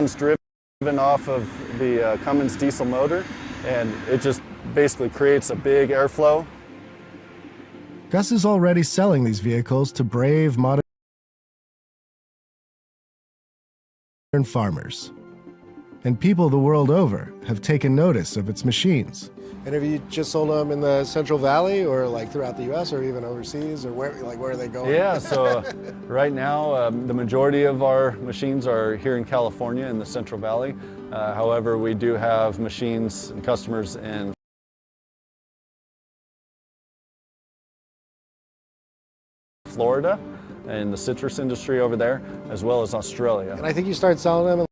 It's driven off of the Cummins diesel motor, and it just basically creates a big airflow. Gus is already selling these vehicles to brave modern farmers. And people the world over have taken notice of its machines. And have you just sold them in the Central Valley or like throughout the U.S. or even overseas, or where are they going? Yeah, so right now the majority of our machines are here in California in the Central Valley. However, we do have machines and customers in Florida and the citrus industry over there, as well as Australia. And I think you started selling them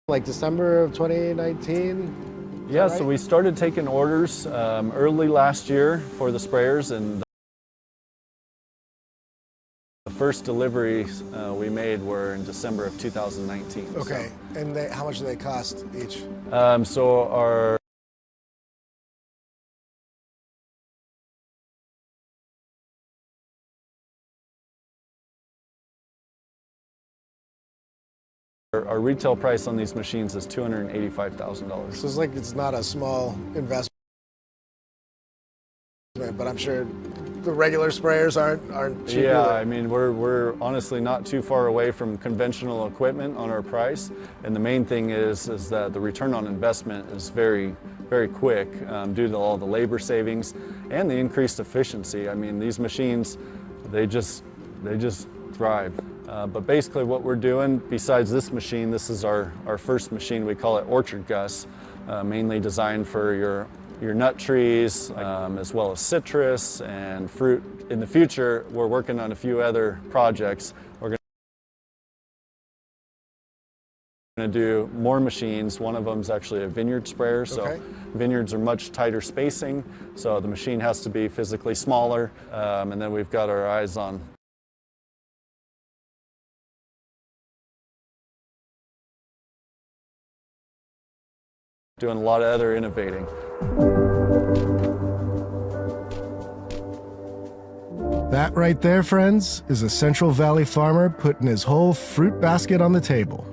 like December of 2019? Yeah, right? So we started taking orders early last year for the sprayers, and the first deliveries we made were in December of 2019. Okay, so. And how much do they cost each? So our retail price on these machines is $285,000. So it's not a small investment, but I'm sure the regular sprayers aren't cheap. Yeah, either. I mean, we're honestly not too far away from conventional equipment on our price, and the main thing is that the return on investment is very, very quick due to all the labor savings and the increased efficiency. I mean, these machines, they just thrive. But basically what we're doing, besides this machine, this is our first machine. We call it Orchard Gus, mainly designed for your nut trees, as well as citrus and fruit. In the future, we're working on a few other projects. We're going to do more machines. One of them is actually a vineyard sprayer. So okay. Vineyards are much tighter spacing, so the machine has to be physically smaller. And then we've got our eyes on doing a lot of other innovating. That right there, friends, is a Central Valley farmer putting his whole fruit basket on the table.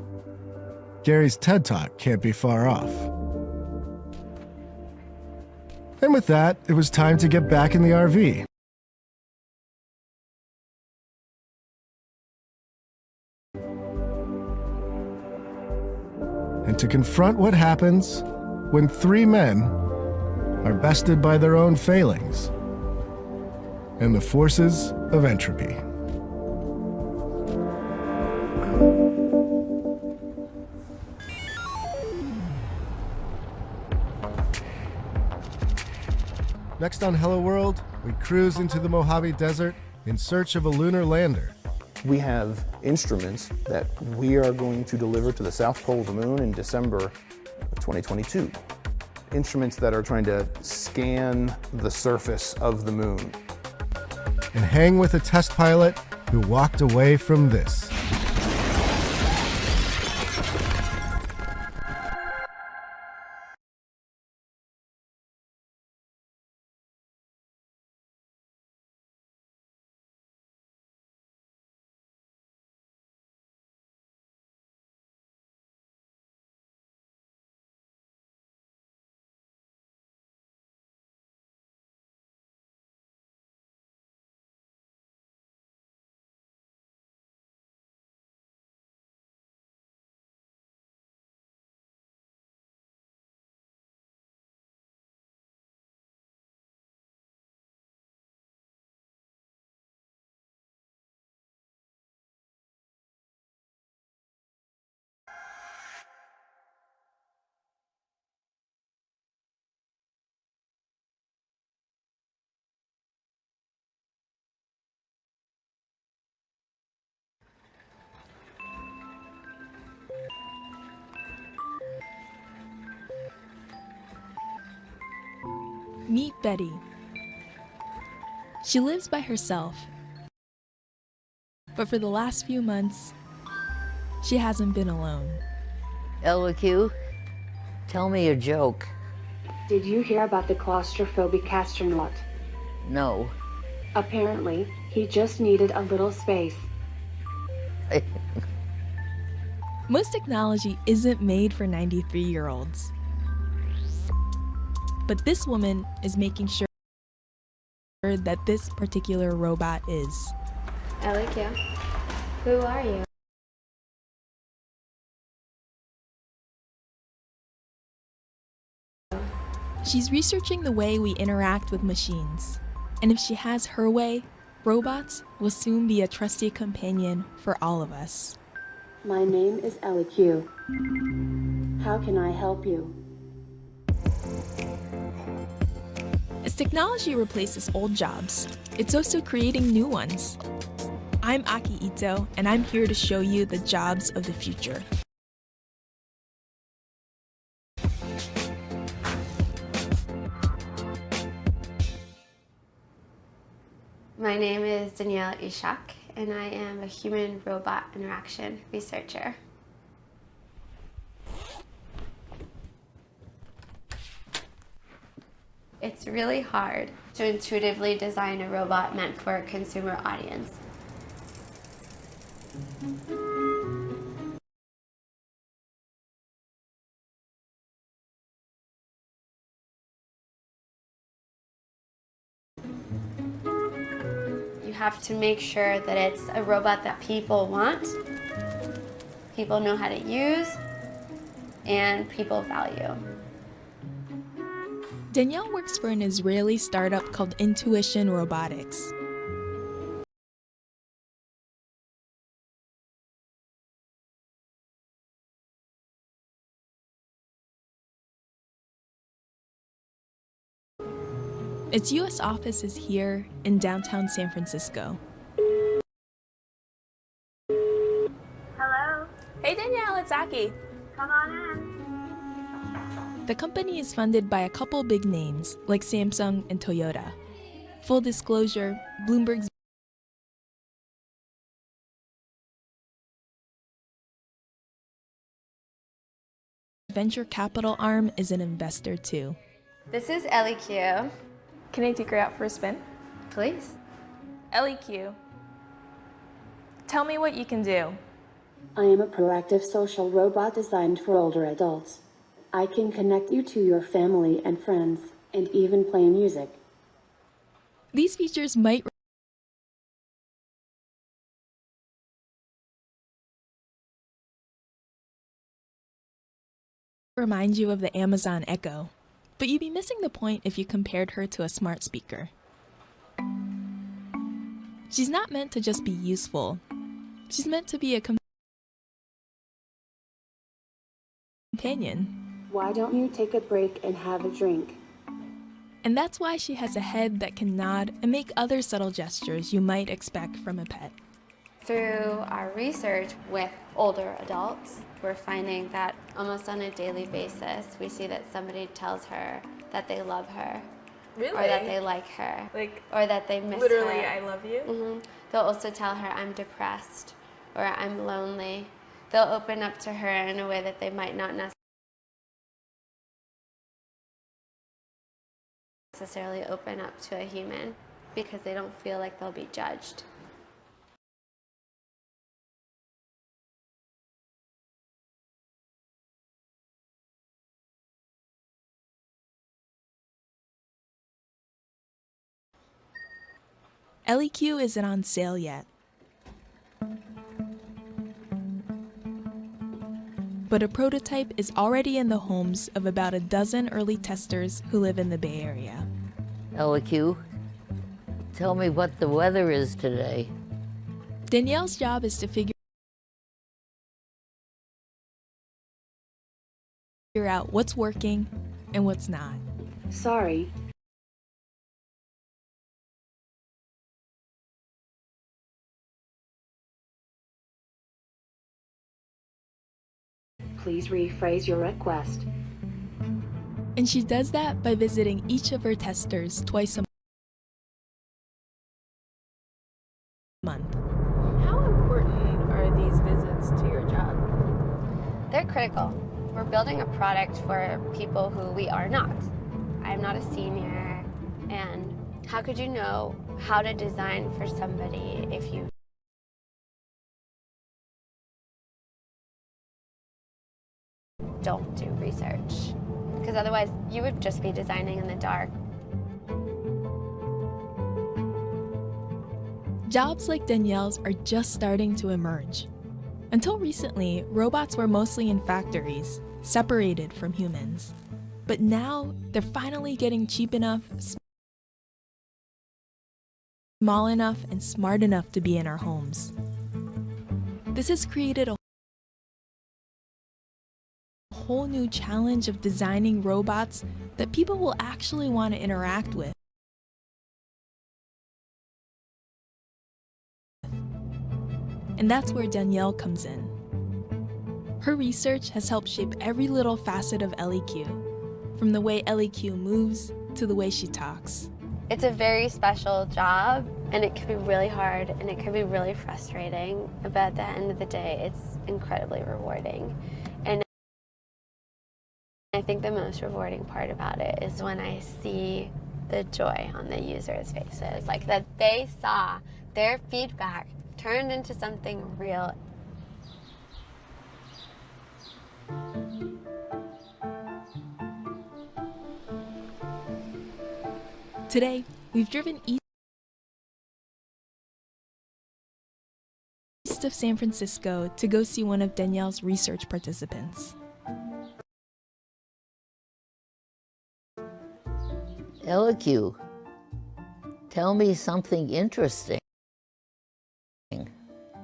Gary's TED Talk can't be far off. And with that, it was time to get back in the RV. And to confront what happens when three men are bested by their own failings and the forces of entropy. Next on Hello World, we cruise into the Mojave Desert in search of a lunar lander. We have instruments that we are going to deliver to the South Pole of the Moon in December of 2022. Instruments that are trying to scan the surface of the moon. And hang with a test pilot who walked away from this. Meet Betty. She lives by herself, but for the last few months, she hasn't been alone. LQ, tell me a joke. Did you hear about the claustrophobic astronaut? No. Apparently, he just needed a little space. Most technology isn't made for 93-year-olds. But this woman is making sure that this particular robot is. I like you. Who are you? She's researching the way we interact with machines. And if she has her way, robots will soon be a trusty companion for all of us. My name is LQ. How can I help you? As technology replaces old jobs, it's also creating new ones. I'm Aki Ito, and I'm here to show you the jobs of the future. My name is Danielle Ishak, and I am a human-robot interaction researcher. It's really hard to intuitively design a robot meant for a consumer audience. You have to make sure that it's a robot that people want, people know how to use, and people value. Danielle works for an Israeli startup called Intuition Robotics. Its US office is here in downtown San Francisco. Hello? Hey Danielle, it's Aki. Come on in. The company is funded by a couple big names like Samsung and Toyota. Full disclosure, Bloomberg's venture capital arm is an investor too. This is LQ. Can I take her out for a spin? Please. LEQ. Tell me what you can do. I am a proactive social robot designed for older adults. I can connect you to your family and friends, and even play music. These features might remind you of the Amazon Echo, but you'd be missing the point if you compared her to a smart speaker. She's not meant to just be useful. She's meant to be a companion. Why don't you take a break and have a drink? And that's why she has a head that can nod and make other subtle gestures you might expect from a pet. Through our research with older adults, we're finding that almost on a daily basis, we see that somebody tells her that they love her. Really? Or that they like her. Like, or that they miss literally, her. I love you? Mm-hmm. They'll also tell her, I'm depressed, or I'm lonely. They'll open up to her in a way that they might not necessarily open up to a human, because they don't feel like they'll be judged. LEQ isn't on sale yet. But a prototype is already in the homes of about a dozen early testers who live in the Bay Area. LQ, tell me what the weather is today. Danielle's job is to figure out what's working and what's not. Sorry. Please rephrase your request. And she does that by visiting each of her testers twice a month. How important are these visits to your job? They're critical. We're building a product for people who we are not. I'm not a senior, and how could you know how to design for somebody if you don't do research. Because otherwise you would just be designing in the dark. Jobs like Danielle's are just starting to emerge. Until recently, robots were mostly in factories, separated from humans. But now, they're finally getting cheap enough, small enough, and smart enough to be in our homes. This has created a whole new challenge of designing robots that people will actually want to interact with. And that's where Danielle comes in. Her research has helped shape every little facet of LEQ, from the way LEQ moves to the way she talks. It's a very special job, and it can be really hard, and it can be really frustrating, but at the end of the day, it's incredibly rewarding. And I think the most rewarding part about it is when I see the joy on the users' faces, like that they saw their feedback turned into something real. Today, we've driven east of San Francisco to go see one of Danielle's research participants. LEQ, tell me something interesting.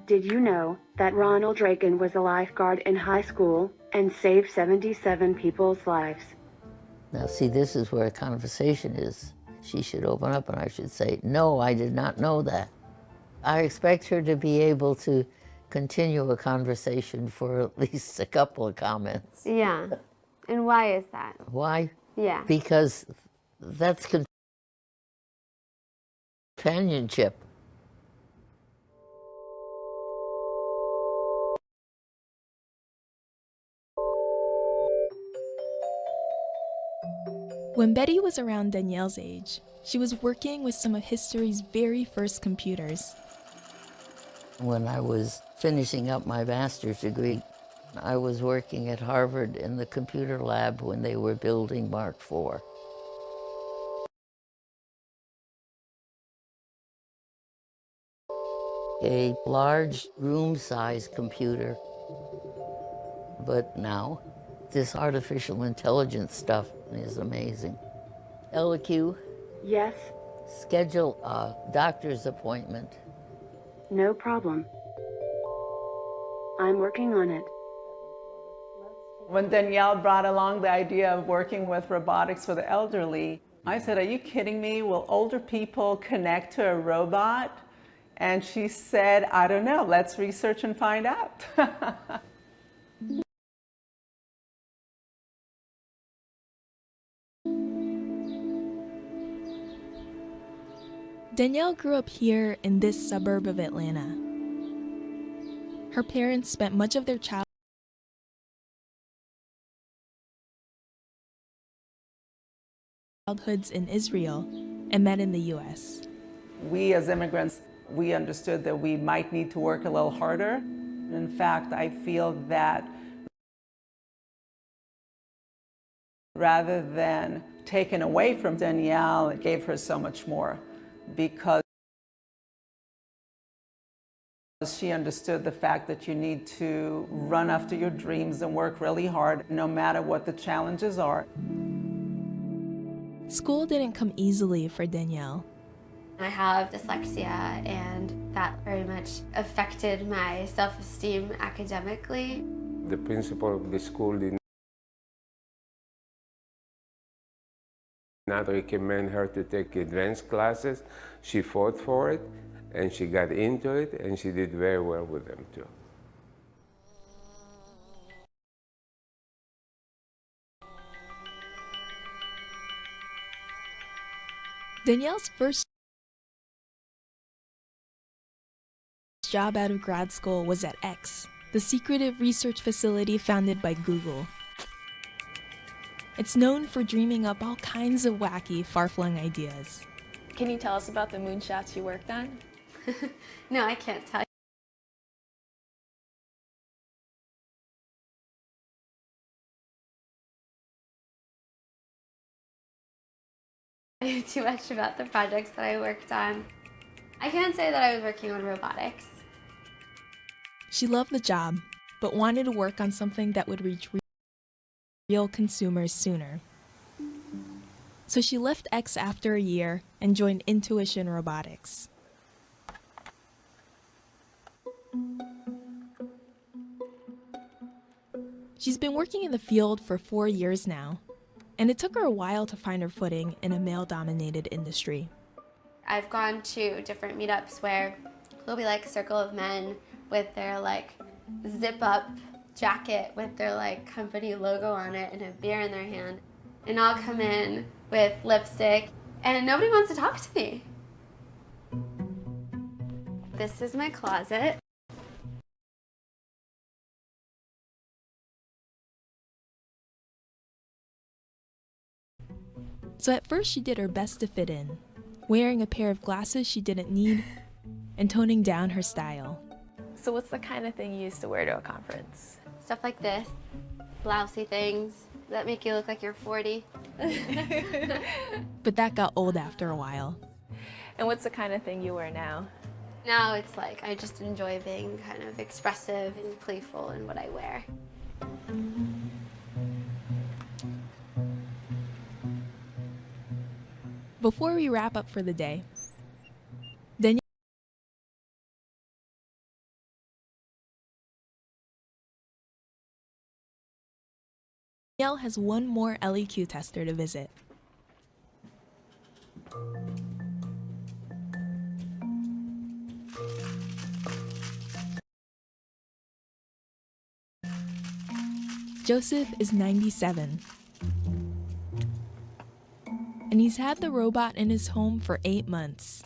Did you know that Ronald Reagan was a lifeguard in high school and saved 77 people's lives? Now see, this is where a conversation is. She should open up and I should say, no, I did not know that. I expect her to be able to continue a conversation for at least a couple of comments. Yeah. And why is that? Why? Yeah. Because that's companionship. When Betty was around Danielle's age, she was working with some of history's very first computers. When I was finishing up my master's degree, I was working at Harvard in the computer lab when they were building Mark IV. A large room-size computer, but now this artificial intelligence stuff is amazing. LEQ? Yes, Schedule a doctor's appointment. no problem. I'm working on it. When Danielle brought along the idea of working with robotics for the elderly, I said, are you kidding me? Will older people connect to a robot? And she said, I don't know, let's research and find out. Danielle grew up here in this suburb of Atlanta. Her parents spent much of their childhoods in Israel and met in the US. We as immigrants, we understood that we might need to work a little harder. In fact, I feel that rather than taken away from Danielle, it gave her so much more, because she understood the fact that you need to run after your dreams and work really hard, no matter what the challenges are. School didn't come easily for Danielle. I have dyslexia, and that very much affected my self-esteem academically. The principal of the school did not recommend her to take advanced classes. She fought for it, and she got into it, and she did very well with them too. Danielle's first job out of grad school was at X, the secretive research facility founded by Google. It's known for dreaming up all kinds of wacky, far-flung ideas. Can you tell us about the moonshots you worked on? No, I can't tell you too much about the projects that I worked on. I can't say that I was working on robotics. She loved the job, but wanted to work on something that would reach real consumers sooner. So she left X after a year and joined Intuition Robotics. She's been working in the field for 4 years now, and it took her a while to find her footing in a male-dominated industry. I've gone to different meetups where there'll be like a circle of men with their like zip-up jacket with their like company logo on it and a beer in their hand. And I'll come in with lipstick and nobody wants to talk to me. This is my closet. So at first she did her best to fit in, wearing a pair of glasses she didn't need and toning down her style. So what's the kind of thing you used to wear to a conference? Stuff like this, blousey things that make you look like you're 40. But that got old after a while. And what's the kind of thing you wear now? Now it's like I just enjoy being kind of expressive and playful in what I wear. Before we wrap up for the day, Danielle has one more LEQ tester to visit. Joseph is 97. And he's had the robot in his home for 8 months.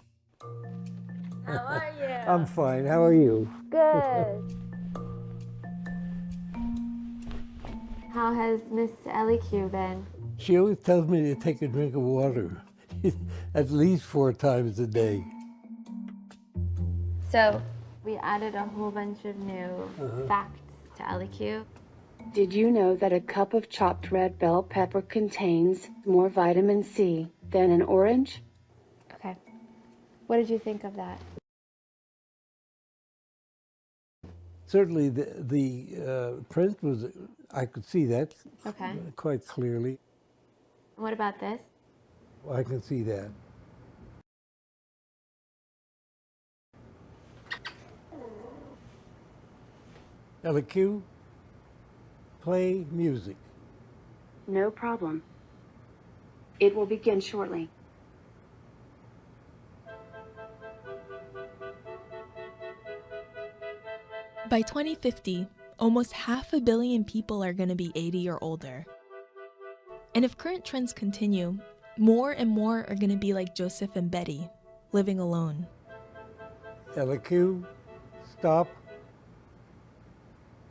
How are you? I'm fine. How are you? Good. How has Miss LEQ been? She always tells me to take a drink of water at least 4 times a day. So we added a whole bunch of new facts to LEQ. Did you know that a cup of chopped red bell pepper contains more vitamin C than an orange? Okay. What did you think of that? Certainly the print was, I could see that quite clearly. What about this? I can see that. LEQ, play music. No problem. It will begin shortly. By 2050, almost 500 million people are going to be 80 or older. And if current trends continue, more and more are going to be like Joseph and Betty, living alone. LEQ, stop.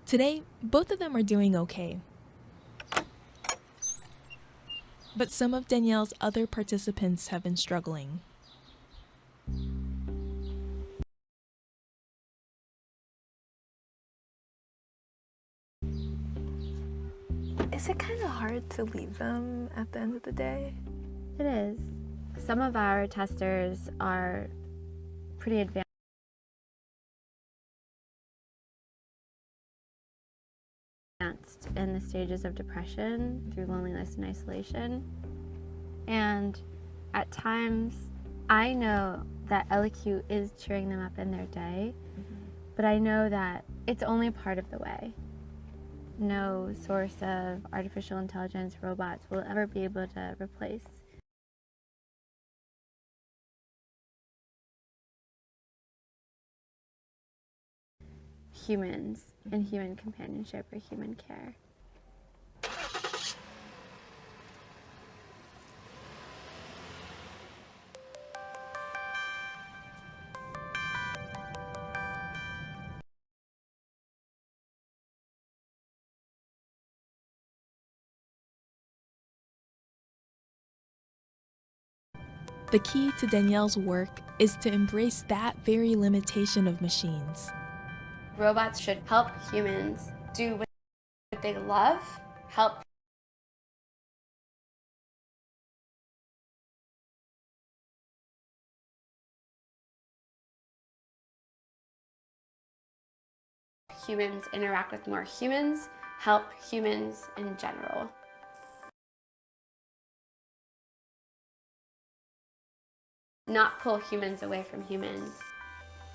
Today, both of them are doing okay. But some of Danielle's other participants have been struggling. Is it kind of hard to leave them at the end of the day? It is. Some of our testers are pretty advanced in the stages of depression through loneliness and isolation. And at times, I know that LEQ is cheering them up in their day, but I know that it's only part of the way. No source of artificial intelligence robots will ever be able to replace humans and human companionship or human care. The key to Danielle's work is to embrace that very limitation of machines. Robots should help humans do what they love, help humans interact with more humans, help humans in general. Not pull humans away from humans,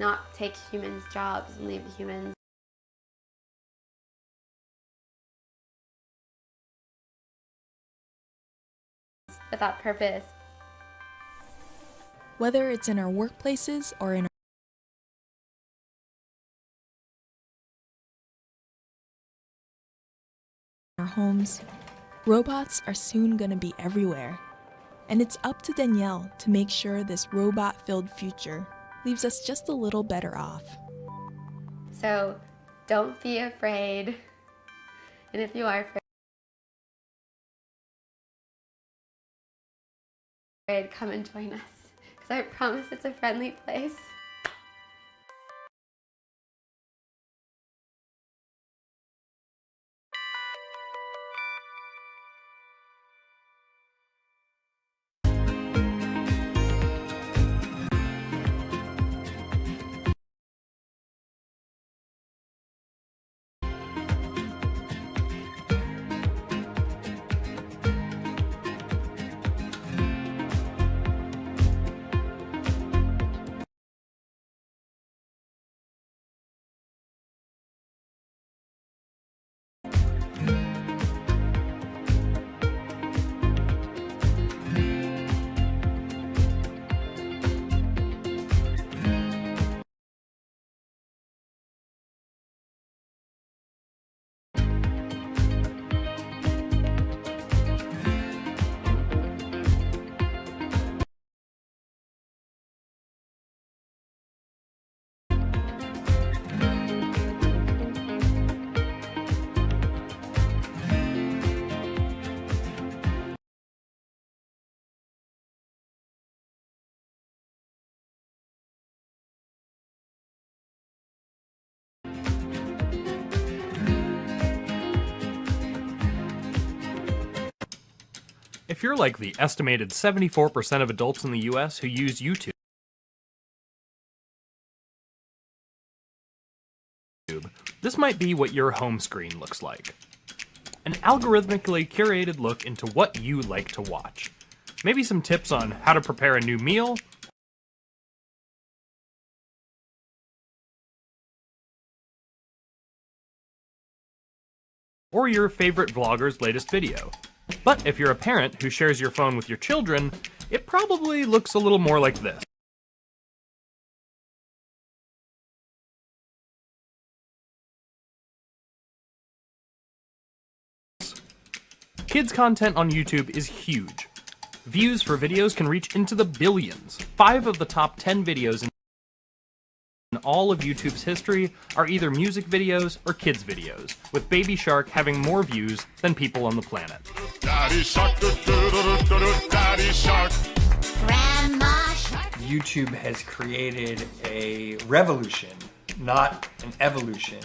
not take humans' jobs and leave humans without purpose. Whether it's in our workplaces or in our homes, robots are soon going to be everywhere. And it's up to Danielle to make sure this robot-filled future leaves us just a little better off. So don't be afraid. And if you are afraid, come and join us. Because I promise it's a friendly place. If you're like the estimated 74% of adults in the US who use YouTube, this might be what your home screen looks like. An algorithmically curated look into what you like to watch. Maybe some tips on how to prepare a new meal, or your favorite vlogger's latest video. But if you're a parent who shares your phone with your children, it probably looks a little more like this. Kids' content on YouTube is huge. Views for videos can reach into the billions. 5 of the top 10 videos in all of YouTube's history are either music videos or kids videos, with Baby Shark having more views than people on the planet. Daddy Shark, Daddy Shark. Grandma Shark. YouTube has created a revolution, not an evolution,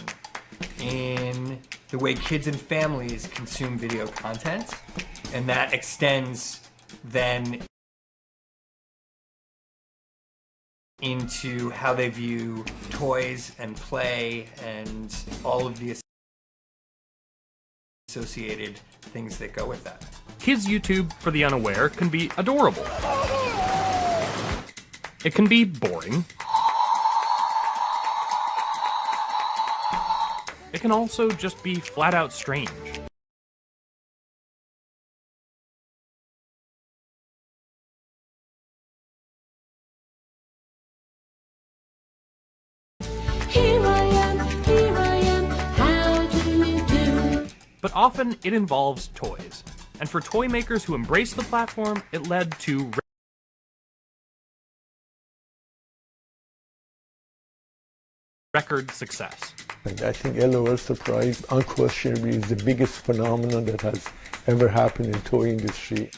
in the way kids and families consume video content, and that extends then into how they view toys and play and all of the associated things that go with that. Kids' YouTube, for the unaware, can be adorable. It can be boring. It can also just be flat out strange. But often it involves toys. And for toy makers who embrace the platform, it led to record success. I think LOL Surprise unquestionably is the biggest phenomenon that has ever happened in toy industry.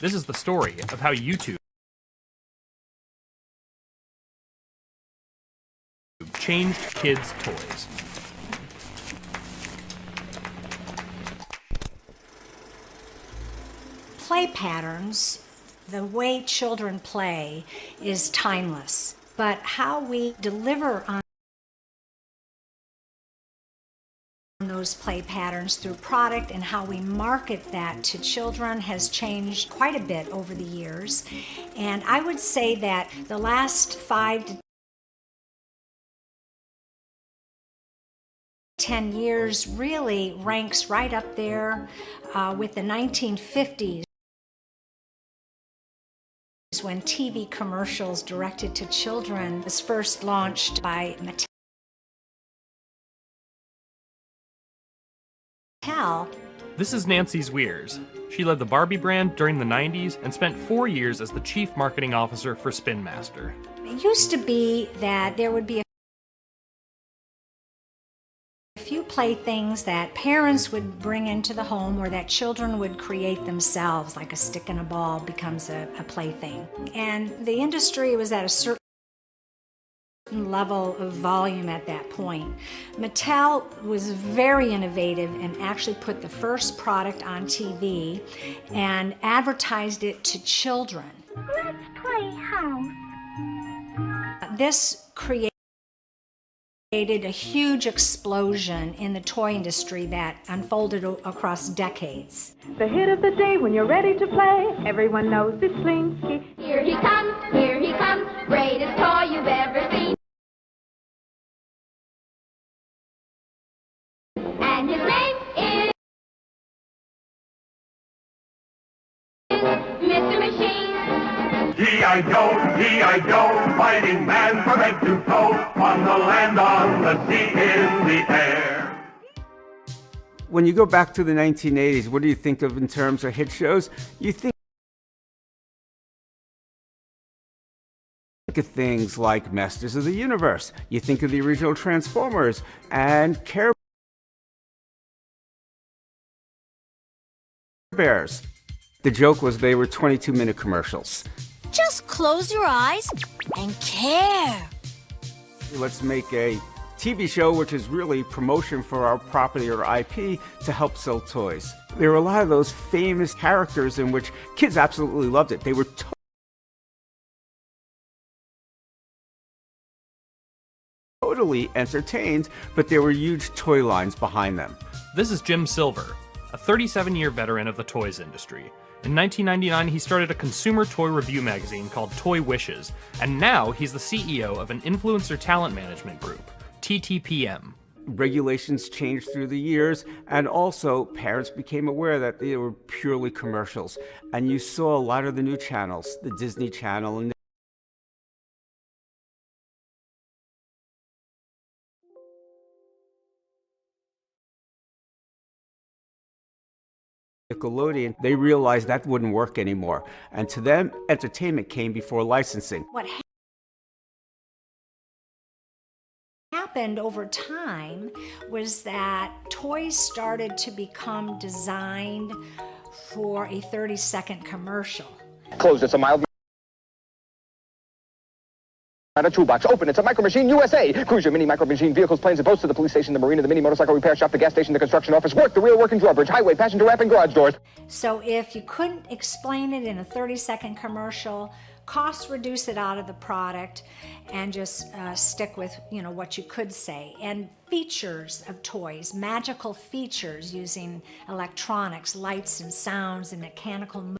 This is the story of how YouTube YouTube changed kids' toys. Play patterns, the way children play, is timeless. But how we deliver on those play patterns through product and how we market that to children has changed quite a bit over the years. And I would say that the last 5 to 10 years really ranks right up there with the 1950s, when TV commercials directed to children was first launched by Mattel. This is Nancy Zwiers. She led the Barbie brand during the 90s and spent 4 years as the chief marketing officer for Spin Master. It used to be that there would be a few playthings that parents would bring into the home or that children would create themselves, like a stick and a ball becomes a plaything. And the industry was at a certain level of volume at that point. Mattel was very innovative and actually put the first product on TV and advertised it to children. Let's play house. This created a huge explosion in the toy industry that unfolded across decades. The hit of the day when you're ready to play, everyone knows it's Slinky. Here he comes, greatest toy you've ever seen. And his name is Mr. Machine. G.I. Joe, fighting man from head to toe, on the land, on the sea, in the air. When you go back to the 1980s, what do you think of in terms of hit shows? You think of things like Masters of the Universe. You think of the original Transformers and Care Bears. The joke was they were 22-minute commercials. Just close your eyes and care. Let's make a TV show which is really promotion for our property or IP to help sell toys. There were a lot of those famous characters in which kids absolutely loved it. They were totally entertained, but there were huge toy lines behind them. This is Jim Silver, a 37-year veteran of the toys industry. In 1999, he started a consumer toy review magazine called Toy Wishes, and now he's the CEO of an influencer talent management group, TTPM. Regulations changed through the years, and also parents became aware that they were purely commercials. And you saw a lot of the new channels, the Disney Channel and Nickelodeon, they realized that wouldn't work anymore. And to them, entertainment came before licensing. What happened over time was that toys started to become designed for a 30-second commercial. Closed, it's a mild a toolbox. Open, it's a Micro Machine USA. Cruise your mini Micro Machine vehicles, planes, and boats to the police station, the marina, the mini motorcycle repair shop, the gas station, the construction office, work, the real working drawbridge, highway, passenger ramp, and garage doors. So if you couldn't explain it in a 30-second commercial, cost reduce it out of the product and just stick with, what you could say. And features of toys, magical features using electronics, lights and sounds and mechanical